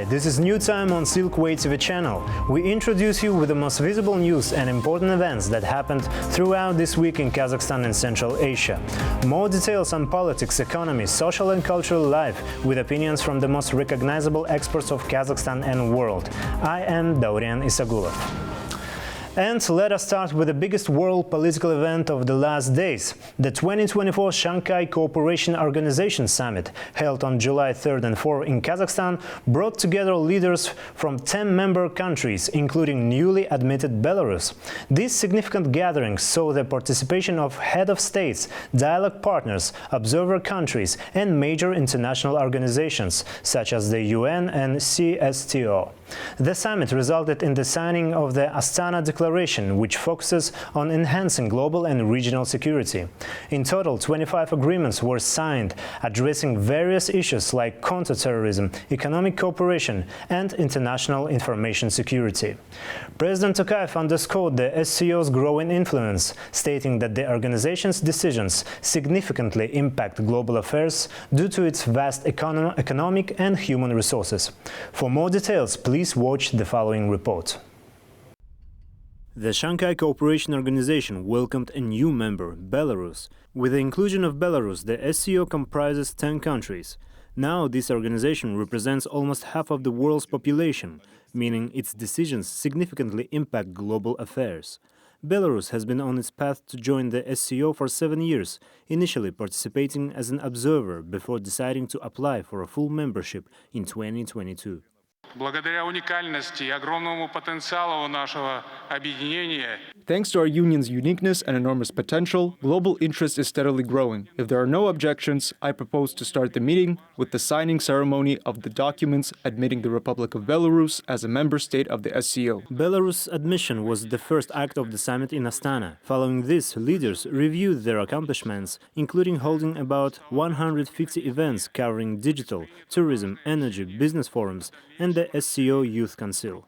this is New Time on Silkway TV channel. We introduce you with the most visible news and important events that happened throughout this week in Kazakhstan and Central Asia. More details on politics, economy, social and cultural life, with opinions from the most recognizable experts of Kazakhstan and world. I am Daurian Isagulov. And let us start with the biggest world political event of the last days. The 2024 Shanghai Cooperation Organization Summit, held on July 3rd and 4th in Kazakhstan, brought together leaders from 10 member countries, including newly admitted Belarus. These significant gatherings saw the participation of head of states, dialogue partners, observer countries, and major international organizations, such as the UN and CSTO. The summit resulted in the signing of the AANA Declaration, which focuses on enhancing global and regional security. In total, 25 agreements were signed, addressing various issues like counter-terrorism, economic cooperation, and international information security. President Tokayev underscored the SCO's growing influence, stating that the organization's decisions significantly impact global affairs due to its vast economic and human resources. For more details, please watch the following report. The Shanghai Cooperation Organization welcomed a new member, Belarus. With the inclusion of Belarus, the SCO comprises 10 countries. Now this organization represents almost half of the world's population, meaning its decisions significantly impact global affairs. Belarus has been on its path to join the SCO for 7 years, initially participating as an observer before deciding to apply for a full membership in 2022. Thanks to our union's uniqueness and enormous potential, global interest is steadily growing. If there are no objections, I propose to start the meeting with the signing ceremony of the documents admitting the Republic of Belarus as a member state of the SCO. Belarus' admission was the first act of the summit in Astana. Following this, leaders reviewed their accomplishments, including holding about 150 events covering digital, tourism, energy, business forums, and the SCO Youth Council.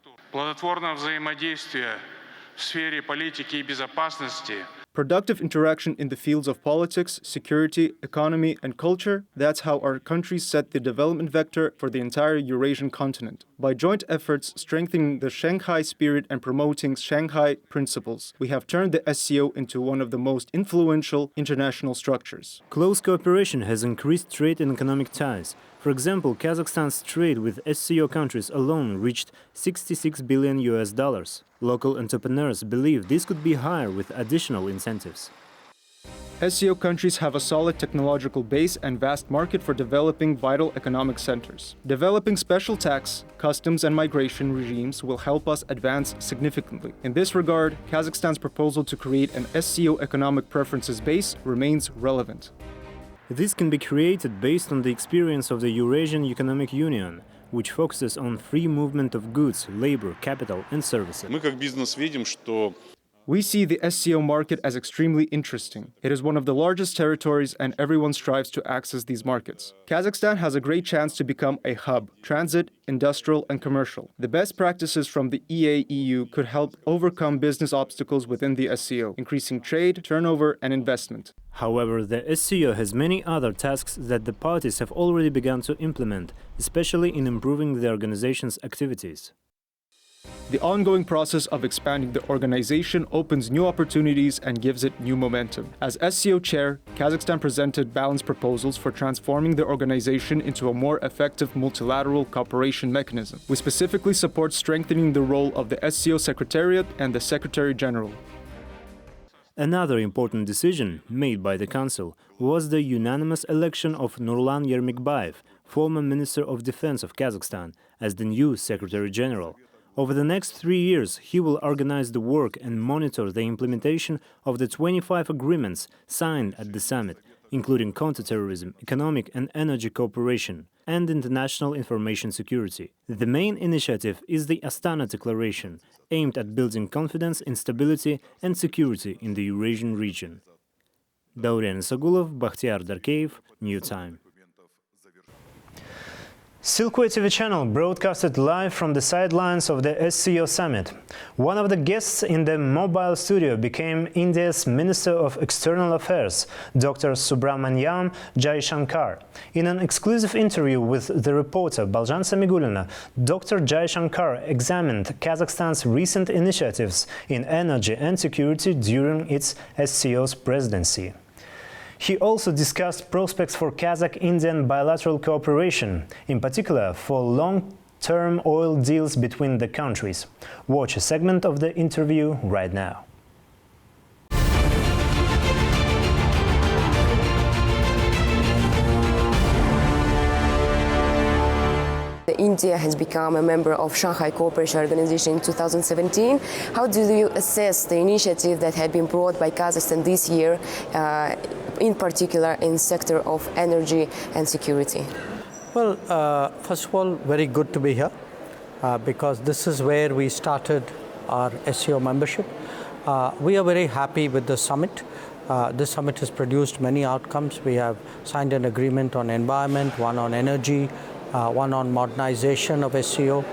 Productive interaction in the fields of politics, security, economy, and culture, that's how our countries set the development vector for the entire Eurasian continent. By joint efforts strengthening the Shanghai spirit and promoting Shanghai principles, we have turned the SCO into one of the most influential international structures. Close cooperation has increased trade and economic ties. For example, Kazakhstan's trade with SCO countries alone reached $66 billion. Local entrepreneurs believe this could be higher with additional incentives. SCO countries have a solid technological base and vast market for developing vital economic centers. Developing special tax, customs and migration regimes will help us advance significantly. In this regard, Kazakhstan's proposal to create an SCO economic preferences base remains relevant. This can be created based on the experience of the Eurasian Economic Union, which focuses on free movement of goods, labor, capital and services. We see the SCO market as extremely interesting. It is one of the largest territories and everyone strives to access these markets. Kazakhstan has a great chance to become a hub, transit, industrial and commercial. The best practices from the EA-EU could help overcome business obstacles within the SCO, increasing trade, turnover and investment. However, the SCO has many other tasks that the parties have already begun to implement, especially in improving the organization's activities. The ongoing process of expanding the organization opens new opportunities and gives it new momentum. As SCO chair, Kazakhstan presented balanced proposals for transforming the organization into a more effective multilateral cooperation mechanism. We specifically support strengthening the role of the SCO Secretariat and the Secretary General. Another important decision made by the Council was the unanimous election of Nurlan Yermekbayev, former Minister of Defense of Kazakhstan, as the new Secretary General. Over the next 3 years, he will organize the work and monitor the implementation of the 25 agreements signed at the summit, including counterterrorism, economic and energy cooperation, and international information security. The main initiative is the Astana Declaration, aimed at building confidence in stability and security in the Eurasian region. Daurian Isagulov, Bakhtiar Darkeev, New Time. Silkway TV channel broadcasted live from the sidelines of the SEO Summit. One of the guests in the mobile studio became India's Minister of External Affairs, Dr. Subramanyam Jaishankar. In an exclusive interview with the reporter Baljan Samigulina, Dr. Jaishankar examined Kazakhstan's recent initiatives in energy and security during its SEO's presidency. He also discussed prospects for Kazakh-Indian bilateral cooperation, in particular for long-term oil deals between the countries. Watch a segment of the interview right now. India has become a member of Shanghai Cooperation Organization in 2017. How do you assess the initiative that had been brought by Kazakhstan this year, in particular in sector of energy and security? Well, first of all, very good to be here because this is where we started our SEO membership. We are very happy with the summit. This summit has produced many outcomes. We have signed an agreement on environment, one on energy, one on modernization of SEO.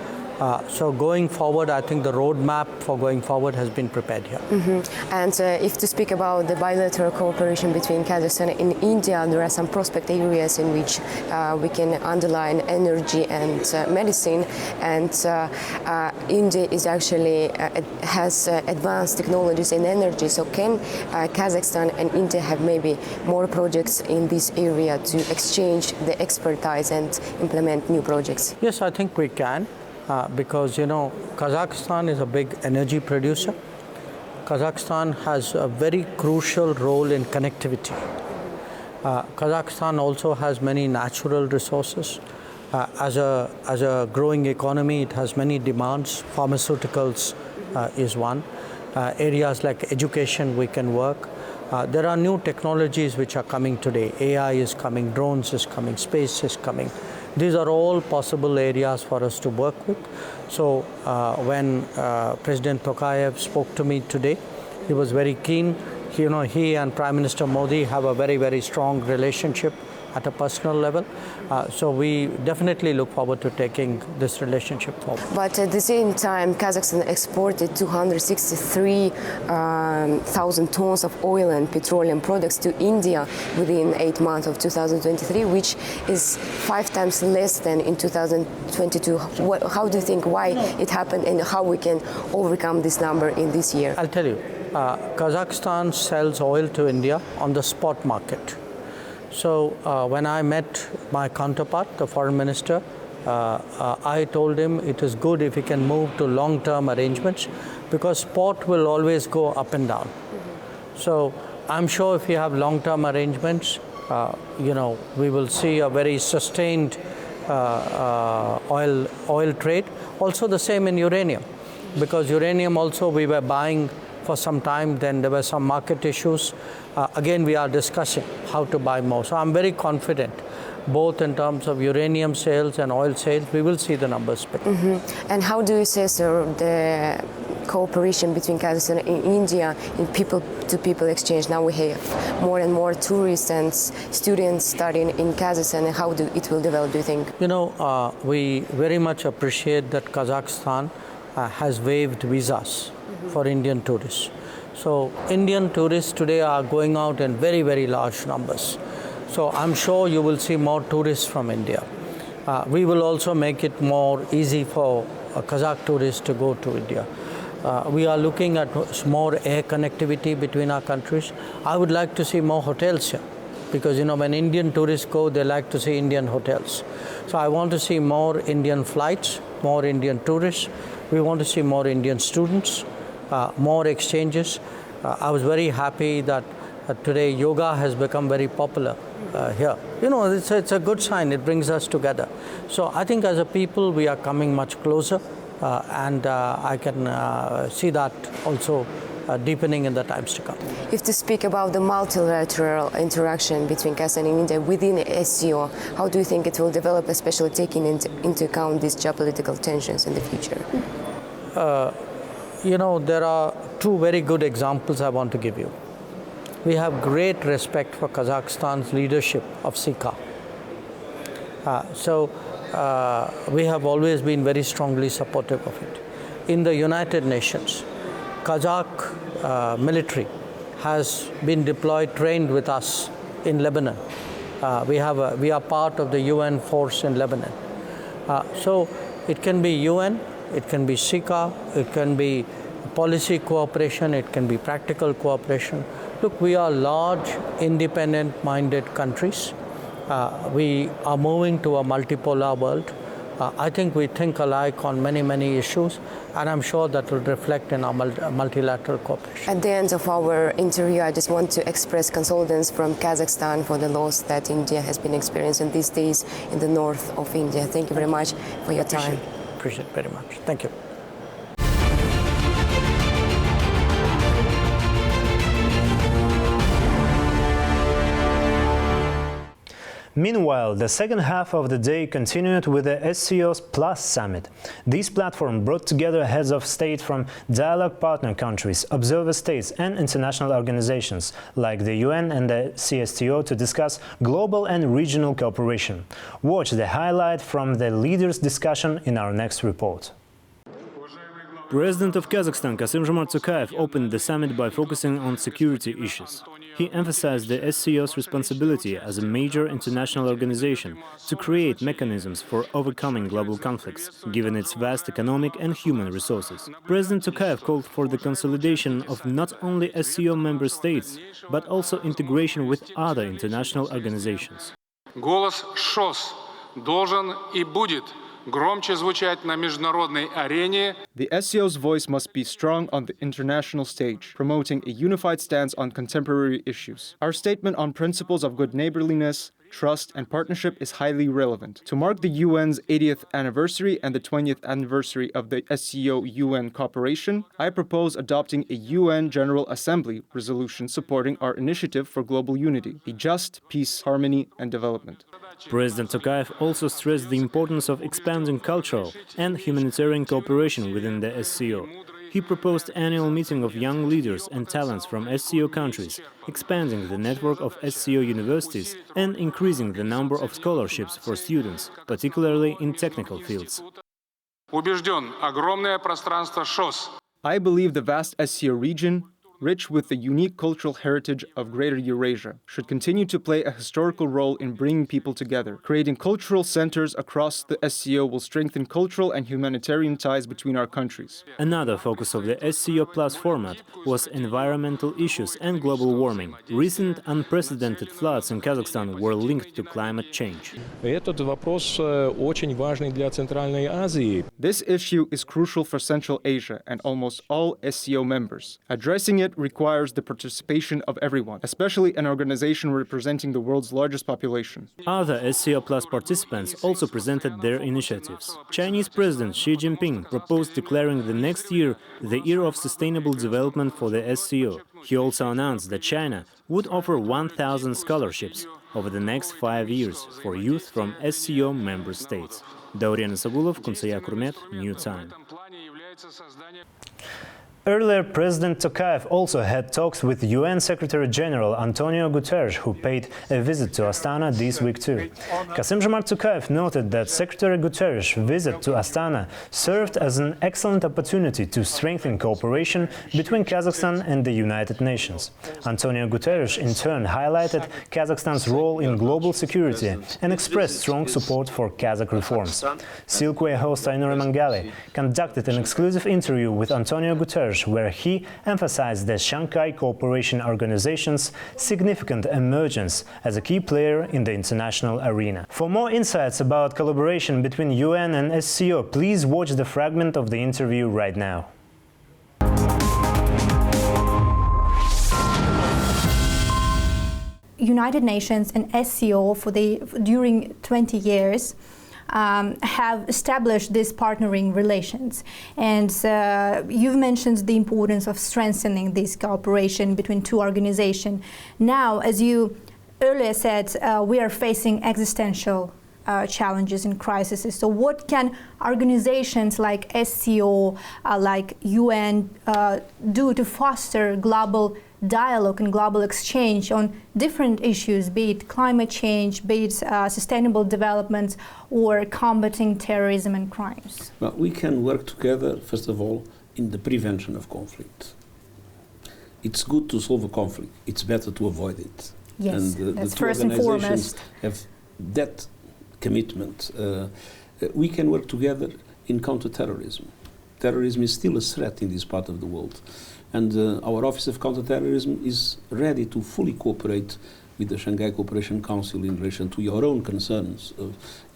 So going forward, I think the roadmap for going forward has been prepared here. And if to speak about the bilateral cooperation between Kazakhstan and India, there are some prospect areas in which we can underline energy and medicine. And India is actually has advanced technologies in energy. So can Kazakhstan and India have maybe more projects in this area to exchange the expertise and implement new projects? Yes, I think we can. Because, you know, Kazakhstan is a big energy producer. Kazakhstan has a very crucial role in connectivity. Kazakhstan also has many natural resources. As a growing economy, it has many demands. Pharmaceuticals is one. Areas like education, we can work. There are new technologies which are coming today. AI is coming, drones is coming, space is coming. These are all possible areas for us to work with. So when President Tokayev spoke to me today, he was very keen. You know, he and Prime Minister Modi have a very, very strong relationship at a personal level. So we definitely look forward to taking this relationship forward. But at the same time, Kazakhstan exported 263,000 tons of oil and petroleum products to India within 8 months of 2023, which is 5 times less than in 2022. How do you think why it happened and how we can overcome this number in this year? I'll tell you, Kazakhstan sells oil to India on the spot market. So when I met my counterpart, the foreign minister, I told him it is good if he can move to long-term arrangements because spot will always go up and down. So I'm sure if you have long-term arrangements, you know, we will see a very sustained oil trade. Also the same in uranium, because uranium also we were buying for some time, then there were some market issues. Again, we are discussing how to buy more. So I'm very confident, both in terms of uranium sales and oil sales, we will see the numbers pick up. And how do you assess the cooperation between Kazakhstan and India in people-to-people exchange? Now we have more and more tourists and students studying in Kazakhstan. And how it will develop, do you think? You know, we very much appreciate that Kazakhstan has waived visas for Indian tourists. So Indian tourists today are going out in very, very large numbers. So I'm sure you will see more tourists from India. We will also make it more easy for Kazakh tourists to go to India. We are looking at more air connectivity between our countries. I would like to see more hotels here because, you know, when Indian tourists go, they like to see Indian hotels. So I want to see more Indian flights, more Indian tourists. We want to see more Indian students. More exchanges. I was very happy that today yoga has become very popular here. You know, it's a good sign. It brings us together. So I think as a people, we are coming much closer and I can see that also deepening in the times to come. If to speak about the multilateral interaction between Kazakhstan and India within SEO, how do you think it will develop, especially taking into account these geopolitical tensions in the future? You know, there are two very good examples I want to give you. We have great respect for Kazakhstan's leadership of SICA. So we have always been very strongly supportive of it. In the United Nations, Kazakh military has been deployed, trained with us in Lebanon. We are part of the UN force in Lebanon. So it can be UN, it can be SICA, it can be policy cooperation, it can be practical cooperation. Look, we are large, independent-minded countries. We are moving to a multipolar world. I think we think alike on many, many issues, and I'm sure that will reflect in our multilateral cooperation. At the end of our interview, I just want to express condolences from Kazakhstan for the loss that India has been experiencing these days in the north of India. Thank you very much for your time. Appreciate it very much. Thank you. Meanwhile, the second half of the day continued with the SEO Plus Summit. This platform brought together heads of state from dialogue partner countries, observer states and international organizations like the UN and the CSTO to discuss global and regional cooperation. Watch the highlight from the leaders' discussion in our next report. President of Kazakhstan Kassym-Jomart Tokayev opened the summit by focusing on security issues. He emphasized the SEO's responsibility as a major international organization to create mechanisms for overcoming global conflicts, given its vast economic and human resources. President Tokayev called for the consolidation of not only SEO member states, but also integration with other international organizations. Голос ШОС должен и будет громче звучать на международной арене. The SEO's voice must be strong on the international stage, promoting a unified stance on contemporary issues. Our statement on principles of good neighborliness, trust and partnership is highly relevant. To mark the UN's 80th anniversary and the 20th anniversary of the SEO-UN cooperation, I propose adopting a UN General Assembly resolution supporting our initiative for global unity, a just, peace, harmony and development. President Tokayev also stressed the importance of expanding cultural and humanitarian cooperation within the SEO. He proposed annual meeting of young leaders and talents from SEO countries, expanding the network of SEO universities and increasing the number of scholarships for students, particularly in technical fields. Убежден, огромное пространство ШОС. I believe the vast SEO region, rich with the unique cultural heritage of Greater Eurasia, should continue to play a historical role in bringing people together. Creating cultural centers across the SEO will strengthen cultural and humanitarian ties between our countries. Another focus of the SEO Plus format was environmental issues and global warming. Recent unprecedented floods in Kazakhstan were linked to climate change. Этот вопрос очень важный для Центральной Азии. This issue is crucial for Central Asia and almost all SEO members. Addressing it requires the participation of everyone, especially an organization representing the world's largest population. Other SEO Plus participants also presented their initiatives. Chinese President Xi Jinping proposed declaring the next year the year of sustainable development for the SEO. He also announced that China would offer 1,000 scholarships over the next 5 years for youth from SEO member states. Daurian Sagulov, Kunsaya Kurmet, New Time. Earlier, President Tokayev also had talks with UN Secretary-General Antonio Guterres, who paid a visit to Astana this week too. Kassym-Jomart Tokayev noted that Secretary Guterres' visit to Astana served as an excellent opportunity to strengthen cooperation between Kazakhstan and the United Nations. Antonio Guterres in turn highlighted Kazakhstan's role in global security and expressed strong support for Kazakh reforms. Silkway host Ainur Mangali conducted an exclusive interview with Antonio Guterres, where he emphasized the Shanghai Cooperation Organization's significant emergence as a key player in the international arena. For more insights about collaboration between UN and SEO, please watch the fragment of the interview right now. United Nations and SEO during 20 years have established these partnering relations. And you've mentioned the importance of strengthening this cooperation between two organizations. Now, as you earlier said, we are facing existential challenges and crises. So what can organizations like SEO, like UN, do to foster global dialogue and global exchange on different issues, be it climate change, be it sustainable development, or combating terrorism and crimes? Well, we can work together, first of all, in the prevention of conflict. It's good to solve a conflict. It's better to avoid it. Yes, and that's the two first and organizations foremost. have that commitment. We can work together in counterterrorism. Terrorism is still a threat in this part of the world. And our Office of Counterterrorism is ready to fully cooperate with the Shanghai Cooperation Council in relation to your own concerns,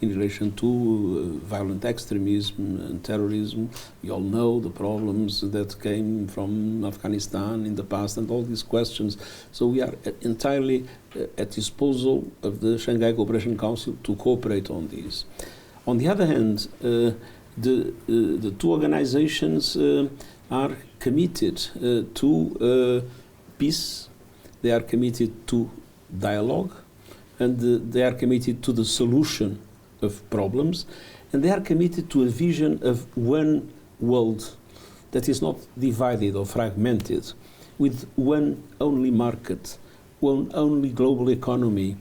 in relation to violent extremism and terrorism. You all know the problems that came from Afghanistan in the past and all these questions. So we are entirely at disposal of the Shanghai Cooperation Council to cooperate on these. On the other hand, the two organizations are committed to peace. They are committed to dialogue, and they are committed to the solution of problems, and they are committed to a vision of one world that is not divided or fragmented, with one only market, one only global economy,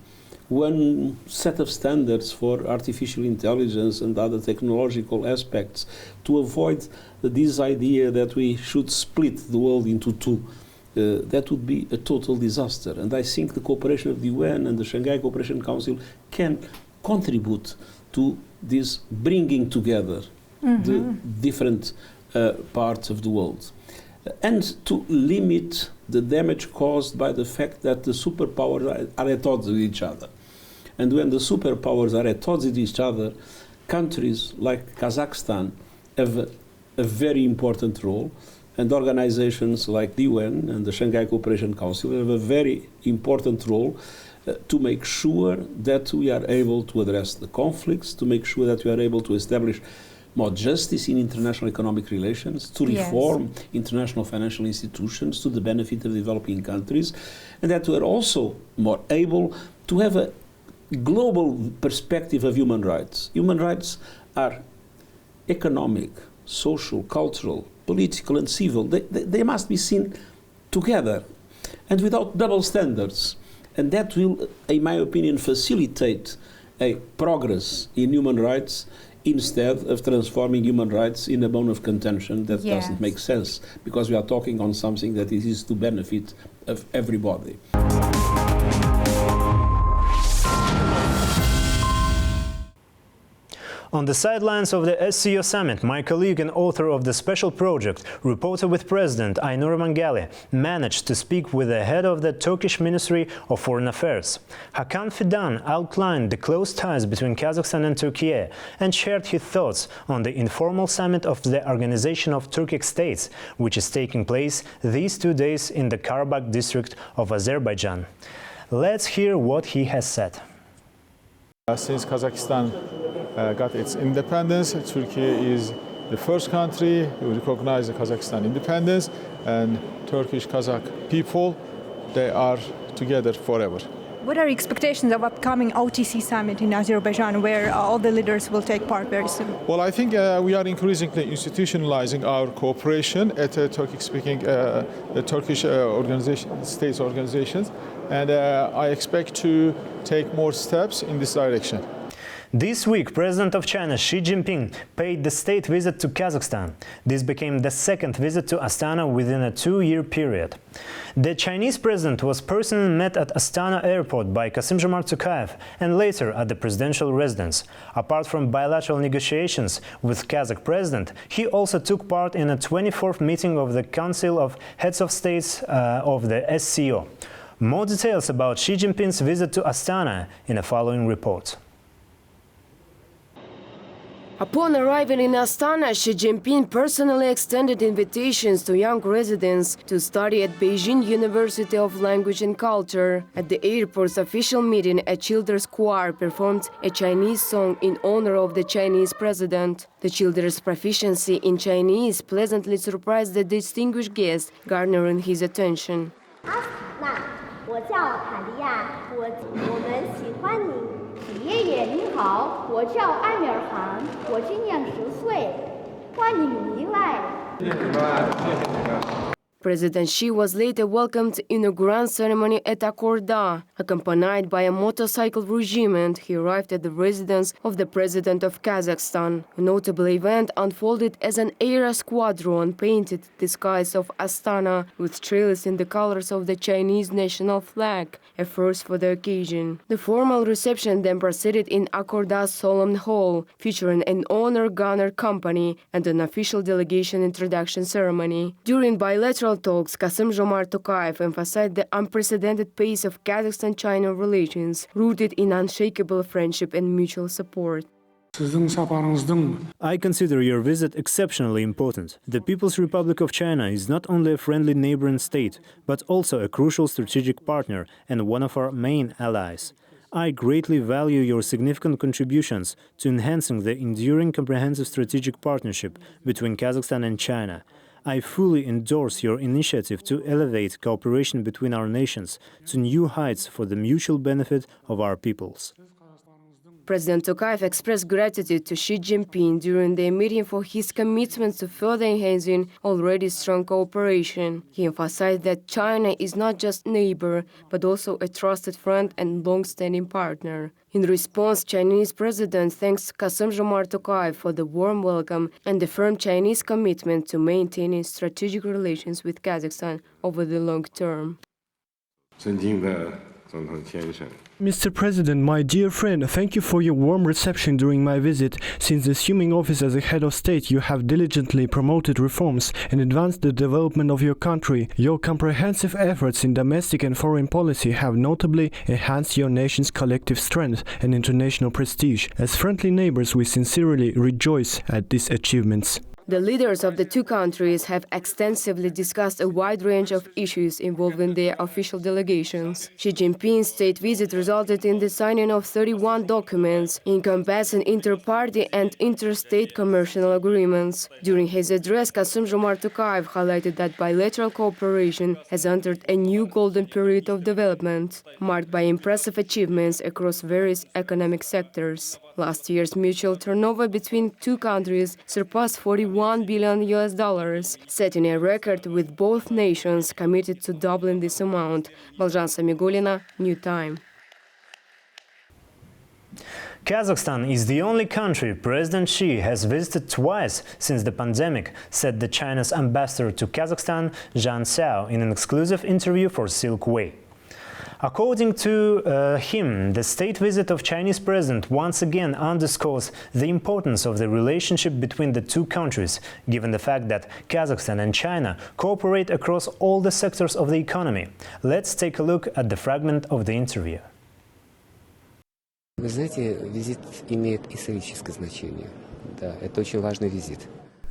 one set of standards for artificial intelligence and other technological aspects, to avoid this idea that we should split the world into two. That would be a total disaster. And I think the cooperation of the UN and the Shanghai Cooperation Council can contribute to this bringing together the different parts of the world. And to limit the damage caused by the fact that the superpowers are at odds with each other. And when the superpowers are at odds with each other, countries like Kazakhstan have a very important role, and organizations like the UN and the Shanghai Cooperation Council have a very important role to make sure that we are able to address the conflicts, to make sure that we are able to establish more justice in international economic relations, to reform international financial institutions to the benefit of developing countries, and that we are also more able to have a global perspective of human rights. Human rights are economic, social, cultural, political and civil. They must be seen together and without double standards. And that will, in my opinion, facilitate a progress in human rights instead of transforming human rights in a bone of contention that doesn't make sense, because we are talking on something that is to benefit of everybody. On the sidelines of the SEO Summit, my colleague and author of the special project, Reporter with President Aynur Mangali, managed to speak with the head of the Turkish Ministry of Foreign Affairs. Hakan Fidan outlined the close ties between Kazakhstan and Turkey and shared his thoughts on the informal summit of the Organization of Turkic States, which is taking place these 2 days in the Karabakh district of Azerbaijan. Let's hear what he has said. Since Kazakhstan got its independence, Turkey is the first country to recognize the Kazakhstan independence, and Turkish Kazakh people, they are together forever. What are expectations of upcoming OTC summit in Azerbaijan, where all the leaders will take part very soon? Well, I think we are increasingly institutionalizing our cooperation at Turkic-speaking Turkish states organizations, and I expect to take more steps in this direction. This week, President of China Xi Jinping paid the state visit to Kazakhstan. This became the second visit to Astana within a 2-year period. The Chinese president was personally met at Astana airport by Kassym-Jomart Tokayev and later at the presidential residence. Apart from bilateral negotiations with Kazakh president, he also took part in a 24th meeting of the Council of Heads of States of the SCO. More details about Xi Jinping's visit to Astana in the following report. Upon arriving in Astana, Xi Jinping personally extended invitations to young residents to study at Beijing University of Language and Culture. At the airport's official meeting, a children's choir performed a Chinese song in honor of the Chinese president. The children's proficiency in Chinese pleasantly surprised the distinguished guest, garnering his attention. 我叫塔利亚，我们喜欢你。爷爷您好，我叫艾米尔汗，我今年10岁，欢迎您来。President Xi was later welcomed in a grand ceremony at Akorda. Accompanied by a motorcycle regiment, he arrived at the residence of the President of Kazakhstan. A notable event unfolded as an air squadron painted the skies of Astana with trails in the colors of the Chinese national flag, a first for the occasion. The formal reception then proceeded in Akorda's solemn hall, featuring an honor-gunner company and an official delegation introduction ceremony. During bilateral talks, Kassym-Jomart Tokayev emphasized the unprecedented pace of Kazakhstan-China relations, rooted in unshakable friendship and mutual support. I consider your visit exceptionally important. The People's Republic of China is not only a friendly neighboring state, but also a crucial strategic partner and one of our main allies. I greatly value your significant contributions to enhancing the enduring comprehensive strategic partnership between Kazakhstan and China. I fully endorse your initiative to elevate cooperation between our nations to new heights for the mutual benefit of our peoples. President Tokayev expressed gratitude to Xi Jinping during their meeting for his commitment to further enhancing already strong cooperation. He emphasized that China is not just a neighbor, but also a trusted friend and long-standing partner. In response, Chinese President thanks Kassym-Jomart Tokayev for the warm welcome and affirmed Chinese commitment to maintaining strategic relations with Kazakhstan over the long term. Mr. President, my dear friend, thank you for your warm reception during my visit. Since assuming office as a head of state, you have diligently promoted reforms and advanced the development of your country. Your comprehensive efforts in domestic and foreign policy have notably enhanced your nation's collective strength and international prestige. As friendly neighbors, we sincerely rejoice at these achievements. The leaders of the two countries have extensively discussed a wide range of issues involving their official delegations. Xi Jinping's state visit resulted in the signing of 31 documents encompassing inter-party and interstate commercial agreements. During his address, Kassym-Jomart Tokayev highlighted that bilateral cooperation has entered a new golden period of development, marked by impressive achievements across various economic sectors. Last year's mutual turnover between two countries surpassed $41 billion, setting a record with both nations committed to doubling this amount. Baljan Samigulina, New Time. Kazakhstan is the only country President Xi has visited twice since the pandemic, said the China's ambassador to Kazakhstan, Zhang Xiao, in an exclusive interview for Silk Way. According to him, the state visit of Chinese president once again underscores the importance of the relationship between the two countries, given the fact that Kazakhstan and China cooperate across all the sectors of the economy. Let's take a look at the fragment of the interview. Вы знаете, визит имеет историческое значение. Да, это очень важный визит.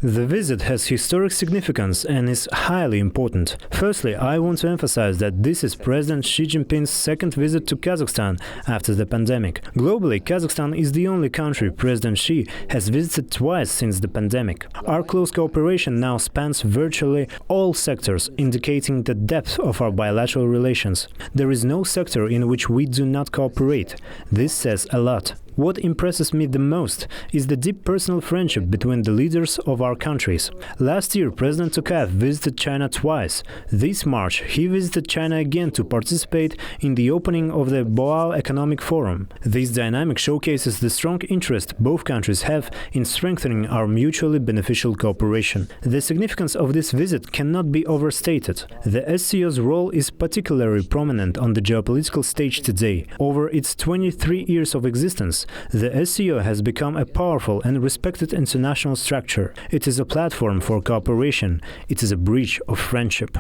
The visit has historic significance and is highly important. Firstly, I want to emphasize that this is President Xi Jinping's second visit to Kazakhstan after the pandemic. Globally, Kazakhstan is the only country President Xi has visited twice since the pandemic. Our close cooperation now spans virtually all sectors, indicating the depth of our bilateral relations. There is no sector in which we do not cooperate. This says a lot. What impresses me the most is the deep personal friendship between the leaders of our countries. Last year, President Tokayev visited China twice. This March, he visited China again to participate in the opening of the Boao Economic Forum. This dynamic showcases the strong interest both countries have in strengthening our mutually beneficial cooperation. The significance of this visit cannot be overstated. The SCO's role is particularly prominent on the geopolitical stage today. Over its 23 years of existence, the SEO has become a powerful and respected international structure. It is a platform for cooperation. It is a bridge of friendship.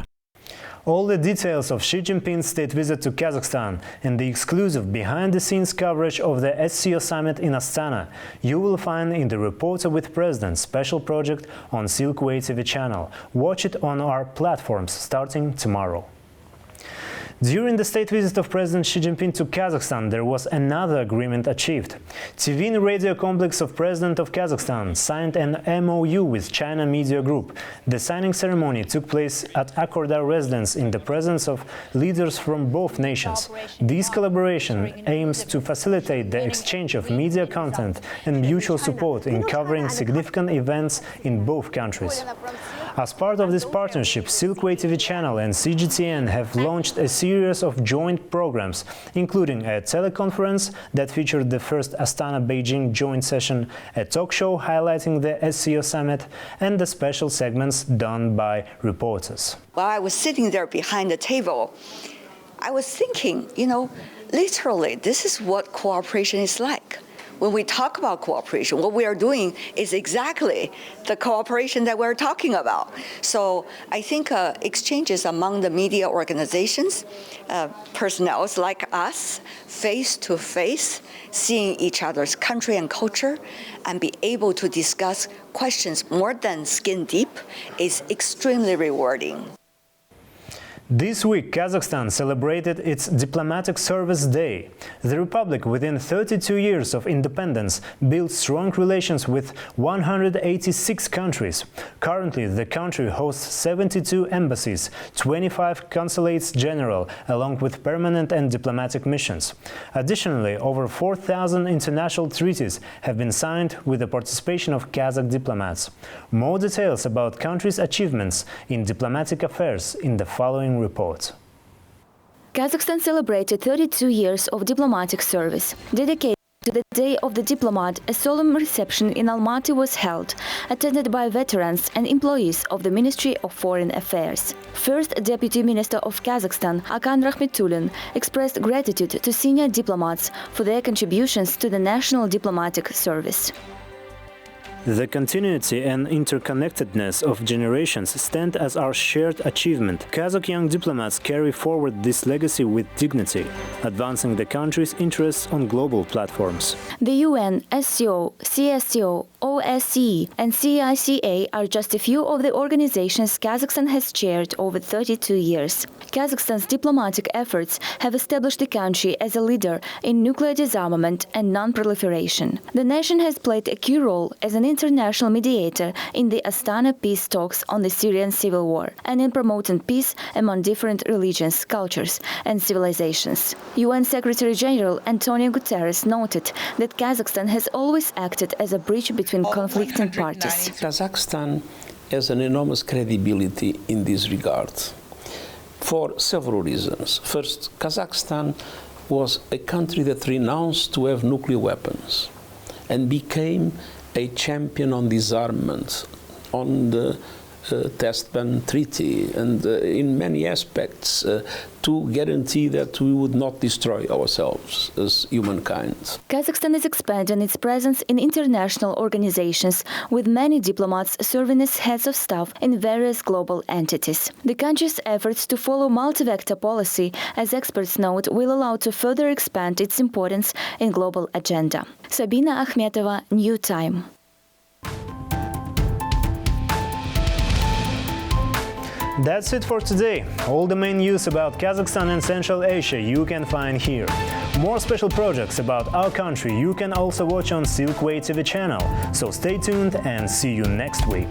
All the details of Xi Jinping's state visit to Kazakhstan and the exclusive behind-the-scenes coverage of the SEO Summit in Astana you will find in the Reporter with President special project on Silk Way TV channel. Watch it on our platforms starting tomorrow. During the state visit of President Xi Jinping to Kazakhstan, there was another agreement achieved. TV and radio complex of President of Kazakhstan signed an MOU with China Media Group. The signing ceremony took place at Akorda residence in the presence of leaders from both nations. This collaboration aims to facilitate the exchange of media content and mutual support in covering significant events in both countries. As part of this partnership, Silkway TV channel and CGTN have launched a series of joint programs, including a teleconference that featured the first Astana-Beijing joint session, a talk show highlighting the SEO Summit, and the special segments done by reporters. While I was sitting there behind the table, I was thinking, literally, this is what cooperation is like. When we talk about cooperation, what we are doing is exactly the cooperation that we're talking about. So I think exchanges among the media organizations, personnel like us, face to face, seeing each other's country and culture, and be able to discuss questions more than skin deep is extremely rewarding. This week, Kazakhstan celebrated its Diplomatic Service Day. The republic, within 32 years of independence, built strong relations with 186 countries. Currently, the country hosts 72 embassies, 25 consulates general, along with permanent and diplomatic missions. Additionally, over 4,000 international treaties have been signed with the participation of Kazakh diplomats. More details about country's achievements in diplomatic affairs in the following report. Kazakhstan celebrated 32 years of diplomatic service. Dedicated to the Day of the Diplomat, a solemn reception in Almaty was held, attended by veterans and employees of the Ministry of Foreign Affairs. First Deputy Minister of Kazakhstan, Hakan Rahmetulin, expressed gratitude to senior diplomats for their contributions to the national diplomatic service. The continuity and interconnectedness of generations stand as our shared achievement. Kazakh young diplomats carry forward this legacy with dignity, advancing the country's interests on global platforms. The UN, SEO, CSTO, OSCE and CICA are just a few of the organizations Kazakhstan has chaired over 32 years. Kazakhstan's diplomatic efforts have established the country as a leader in nuclear disarmament and non-proliferation. The nation has played a key role as an international mediator in the Astana peace talks on the Syrian civil war and in promoting peace among different religions, cultures and civilizations. UN Secretary-General Antonio Guterres noted that Kazakhstan has always acted as a bridge between conflicting parties. Kazakhstan has an enormous credibility in this regard for several reasons. First, Kazakhstan was a country that renounced to have nuclear weapons and became a champion on disarmament, on the test ban treaty, and in many aspects to guarantee that we would not destroy ourselves as humankind. Kazakhstan is expanding its presence in international organizations, with many diplomats serving as heads of staff in various global entities. The country's efforts to follow multi-vector policy, as experts note, will allow to further expand its importance in global agenda. Sabina Akhmetova, New Time. That's it for today. All the main news about Kazakhstan and Central Asia you can find here. More special projects about our country you can also watch on Silkway TV channel. So stay tuned and see you next week.